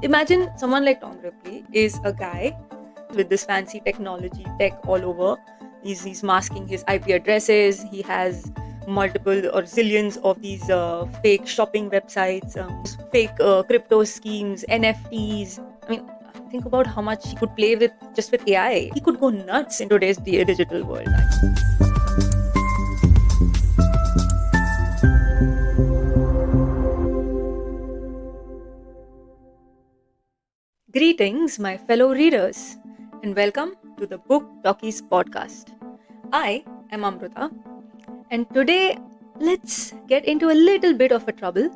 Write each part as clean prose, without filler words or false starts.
imagine someone like Tom Ripley is a guy with this fancy technology, tech all over. He's masking his IP addresses. He has multiple or zillions of these fake shopping websites, fake crypto schemes, NFTs. I mean, think about how much he could play with just with AI. He could go nuts in today's digital world. Greetings, my fellow readers, and welcome to the Book Talkies podcast. I am Amruta, and today let's get into a little bit of a trouble.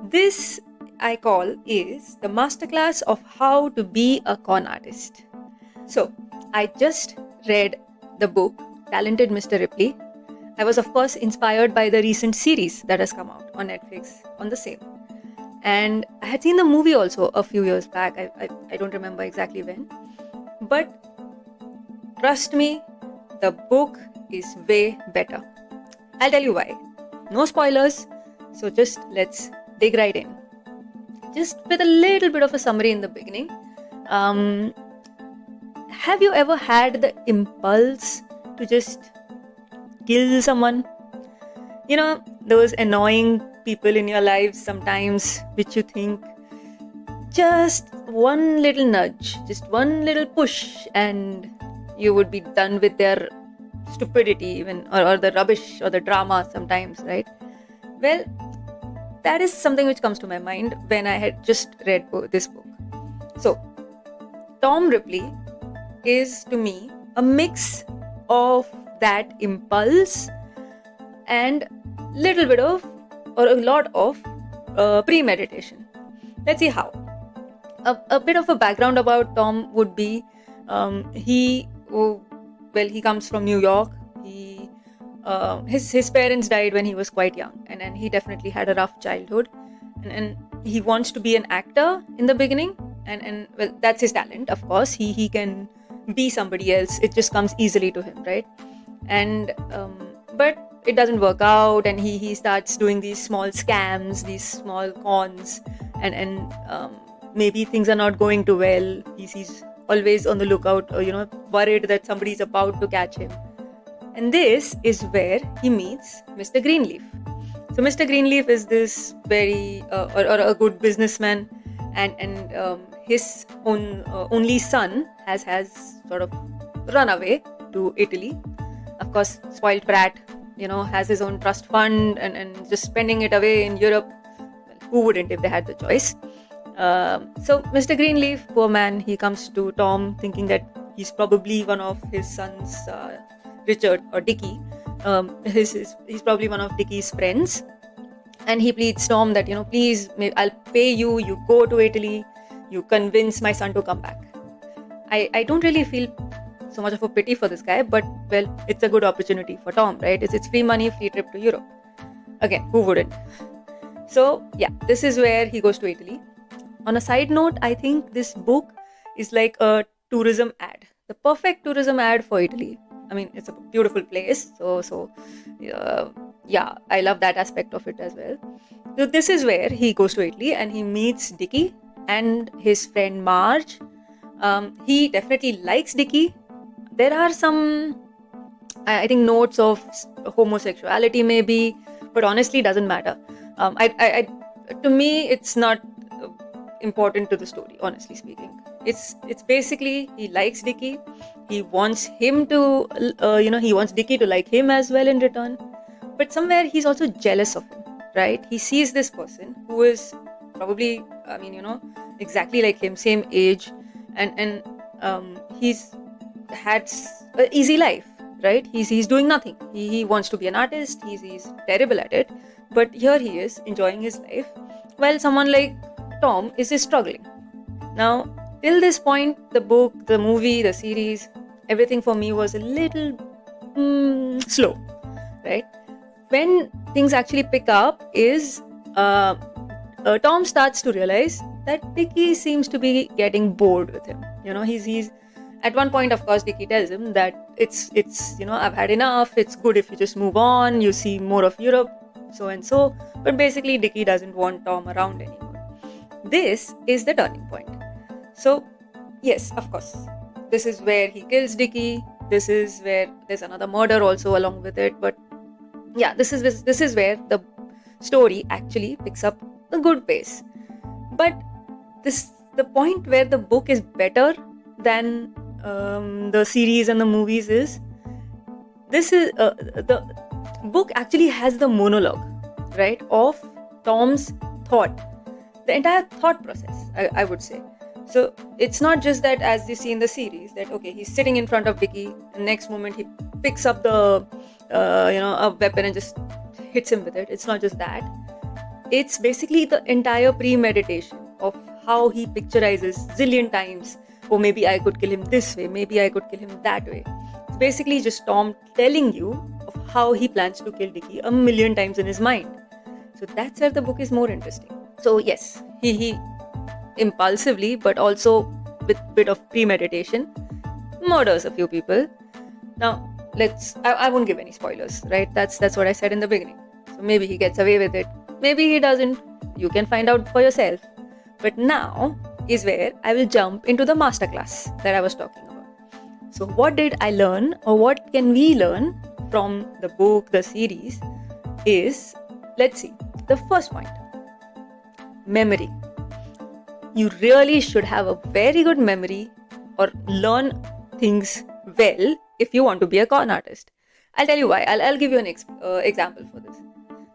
This I call is the masterclass of how to be a con artist. So, I just read the book Talented Mr. Ripley. I was, of course, inspired by the recent series that has come out on Netflix on the same. And I had seen the movie also a few years back. I don't remember exactly when. But trust me, the book is way better. I'll tell you why. No spoilers, so just let's dig right in. Just with a little bit of a summary in the beginning. Have you ever had the impulse to just kill someone? You know, those annoying people in your lives sometimes which you think just one little nudge, just one little push, and you would be done with their stupidity even, or the rubbish or the drama sometimes, right? Well, that is something which comes to my mind when I had just read this book. So, Tom Ripley is to me a mix of that impulse and little bit of or a lot of premeditation. Let's see how. A bit of a background about Tom would be he comes from New York. His parents died when he was quite young, and he definitely had a rough childhood, and he wants to be an actor in the beginning, and well, that's his talent, of course. He can be somebody else. It just comes easily to him, right? And but it doesn't work out, and he starts doing these small scams, these small cons, and maybe things are not going too well. He's always on the lookout, worried that somebody's about to catch him. And this is where he meets Mr. Greenleaf. So Mr. Greenleaf is this very or a good businessman, and his only son has sort of run away to Italy. Of course, spoiled brat, has his own trust fund and just spending it away in Europe. Well, who wouldn't if they had the choice? So Mr. Greenleaf, poor man, he comes to Tom thinking that he's probably one of his sons, Richard or Dickie. He's probably one of Dickie's friends. And he pleads Tom that, please, I'll pay you, you go to Italy, you convince my son to come back. I don't really feel so much of a pity for this guy, but well, it's a good opportunity for Tom, right? It's free money, free trip to Europe. Again, who wouldn't? So yeah, this is where he goes to Italy. On a side note, I think this book is like a tourism ad, the perfect tourism ad for Italy. I mean, it's a beautiful place, so I love that aspect of it as well. So this is where he goes to Italy and he meets Dickie and his friend Marge. He definitely likes Dickie. There are some, I think, notes of homosexuality maybe, but honestly doesn't matter. To me, it's not important to the story, honestly speaking. It's basically he likes Dickie. He wants him to, he wants Dickie to like him as well in return. But somewhere he's also jealous of him, right? He sees this person who is probably, exactly like him, same age, and he's had an easy life, right? He's doing nothing. He wants to be an artist. He's terrible at it, but here he is enjoying his life, while someone like Tom is struggling. Now, till this point, the book, the movie, the series, everything for me was a little slow, right? When things actually pick up is Tom starts to realize that Dickie seems to be getting bored with him. He's at one point, of course, Dickie tells him that it's I've had enough. It's good if you just move on. You see more of Europe, so and so. But basically, Dickie doesn't want Tom around anymore. This is the turning point. So, yes, of course, this is where he kills Dickie. This is where there's another murder also along with it. But yeah, this is where the story actually picks up a good pace. But the point where the book is better than the series and the movies is the book actually has the monologue, right, of Tom's thought, the entire thought process, I would say. So it's not just that, as you see in the series, that okay, he's sitting in front of Dickie, and next moment he picks up the a weapon and just hits him with it. It's not just that. It's basically the entire premeditation of how he picturizes zillion times. Oh, maybe I could kill him this way. Maybe I could kill him that way. It's basically just Tom telling you of how he plans to kill Dickie a million times in his mind. So that's where the book is more interesting. So yes, he impulsively, but also with bit of premeditation, murders a few people. Now I won't give any spoilers, right? That's what I said in the beginning. So maybe he gets away with it, maybe he doesn't. You can find out for yourself. But now is where I will jump into the masterclass that I was talking about. So what did I learn, or what can we learn from the book, the series, is, let's see, the first point, memory. You really should have a very good memory or learn things well if you want to be a con artist. I'll tell you why. I'll give you an example for this.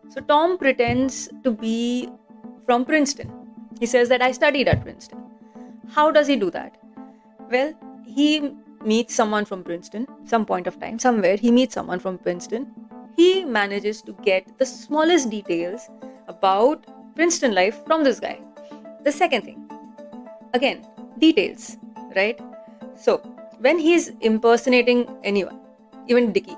So Tom pretends to be from Princeton. He says that I studied at Princeton. How does he do that? Well, he meets someone from Princeton, some point of time, somewhere he meets someone from Princeton. He manages to get the smallest details about Princeton life from this guy. The second thing, again, details, right? So when he's impersonating anyone, even Dickie,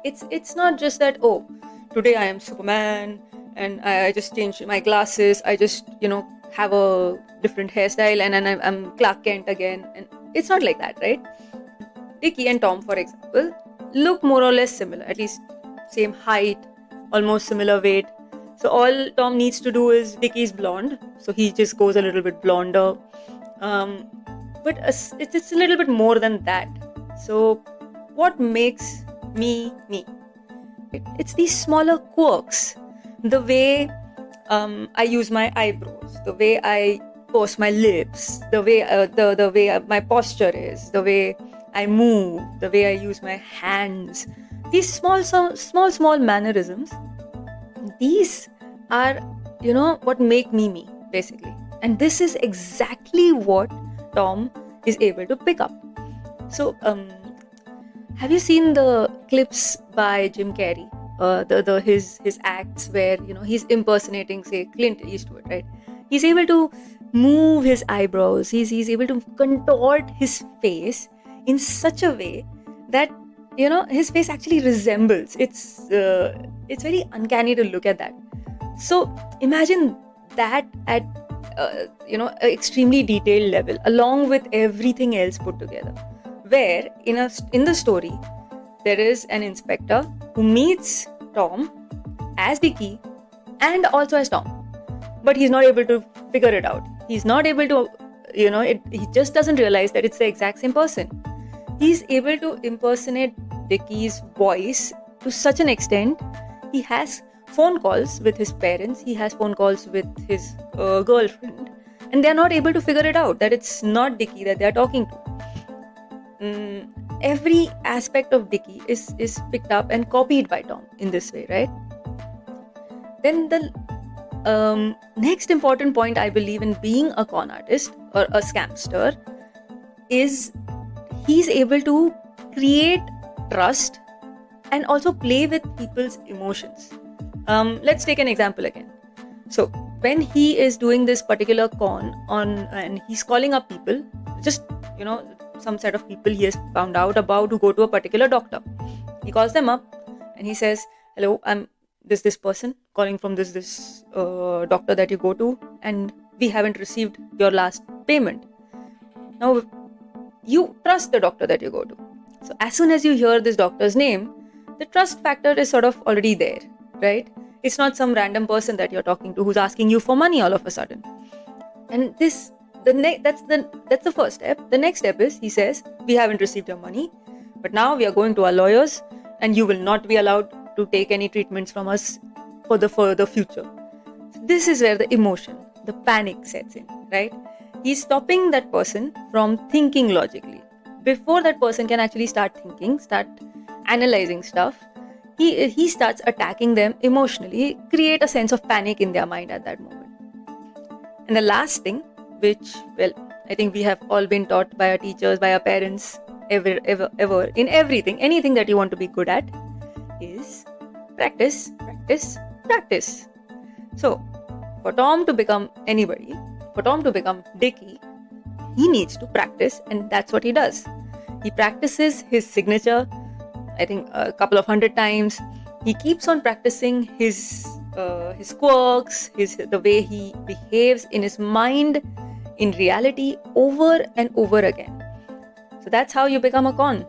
it's not just that, oh, today I am Superman and I just changed my glasses, I just have a different hairstyle and I'm Clark Kent again. And it's not like that, right? Dickie and Tom, for example, look more or less similar, at least same height, almost similar weight. So all Tom needs to do is, Dickie's blonde, so he just goes a little bit blonder. But it's a little bit more than that. So what makes me me? It's these smaller quirks. The way I use my eyebrows, the way I purse my lips, the way the way my posture is, the way I move, the way I use my hands. These small mannerisms. These are, what make me, basically. And this is exactly what Tom is able to pick up. So, have you seen the clips by Jim Carrey? His acts where, he's impersonating, say, Clint Eastwood, right? He's able to move his eyebrows. He's able to contort his face in such a way that, his face actually resembles. It's very uncanny to look at that. So imagine that at an extremely detailed level, along with everything else put together. Where in the story there is an inspector who meets Tom as Dickie and also as Tom, but he's not able to figure it out. He's not able to, he just doesn't realize that it's the exact same person. He's able to impersonate Dickie's voice to such an extent. He has phone calls with his parents, he has phone calls with his girlfriend, and they're not able to figure it out, that it's not Dickie that they're talking to. Every aspect of Dickie is picked up and copied by Tom in this way, right? Then the next important point, I believe, in being a con artist or a scamster is he's able to create trust and also play with people's emotions. Let's take an example again. So when he is doing this particular con and he's calling up people, just some set of people he has found out about who go to a particular doctor. He calls them up and he says, hello, I'm this person calling from this doctor that you go to, and we haven't received your last payment. Now you trust the doctor that you go to. So as soon as you hear this doctor's name, the trust factor is sort of already there, right? It's not some random person that you're talking to who's asking you for money all of a sudden. And that's the first step. The next step is, he says, we haven't received your money, but now we are going to our lawyers, and you will not be allowed to take any treatments from us for the future. This is where the emotion, the panic sets in, right? He's stopping that person from thinking logically. Before that person can actually start thinking, start analyzing stuff, he starts attacking them emotionally, create a sense of panic in their mind at that moment. And the last thing, which, well, I think we have all been taught by our teachers, by our parents, ever, in everything, anything that you want to be good at, is practice, practice, practice. So, for Tom to become anybody, for Tom to become Dickie, he needs to practice, and that's what he does. He practices his signature, I think a couple of 100 times. He keeps on practicing his quirks, the way he behaves in his mind, in reality, over and over again. So that's how you become a con.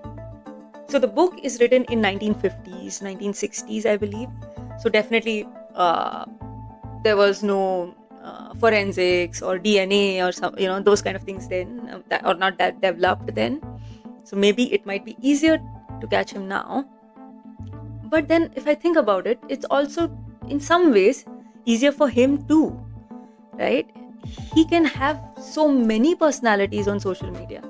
So the book is written in 1950s, 1960s, I believe. So definitely there was no forensics or DNA or some, those kind of things then, or not that developed then. So maybe it might be easier to catch him now. But then if I think about it, it's also in some ways easier for him too, right? He can have so many personalities on social media.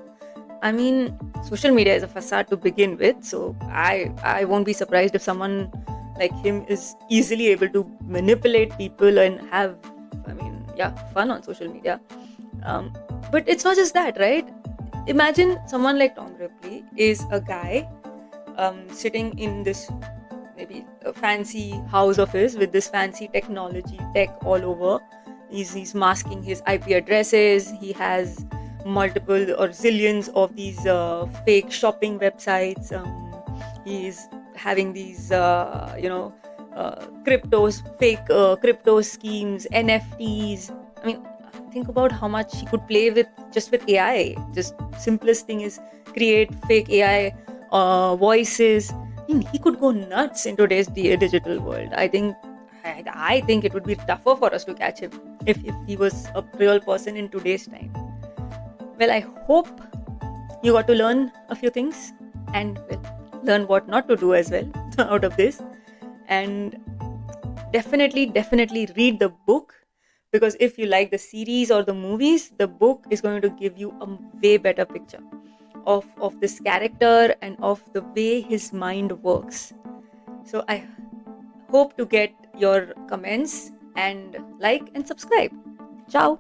I mean, social media is a facade to begin with, so I won't be surprised if someone like him is easily able to manipulate people and have, fun on social media. But it's not just that, right? Imagine someone like Tom Ripley is a guy sitting in this maybe a fancy house of his with this fancy tech all over. He's masking his IP addresses. He has multiple or zillions of these fake shopping websites. He's having these fake crypto schemes, NFTs. I mean, think about how much he could play with just with AI. Just simplest thing is create fake AI voices. I mean, he could go nuts in today's digital world. I think it would be tougher for us to catch him if he was a real person in today's time. Well, I hope you got to learn a few things and learn what not to do as well out of this. And definitely read the book, because if you like the series or the movies, the book is going to give you a way better picture of this character and of the way his mind works. So I hope to get your comments and like and subscribe. Ciao.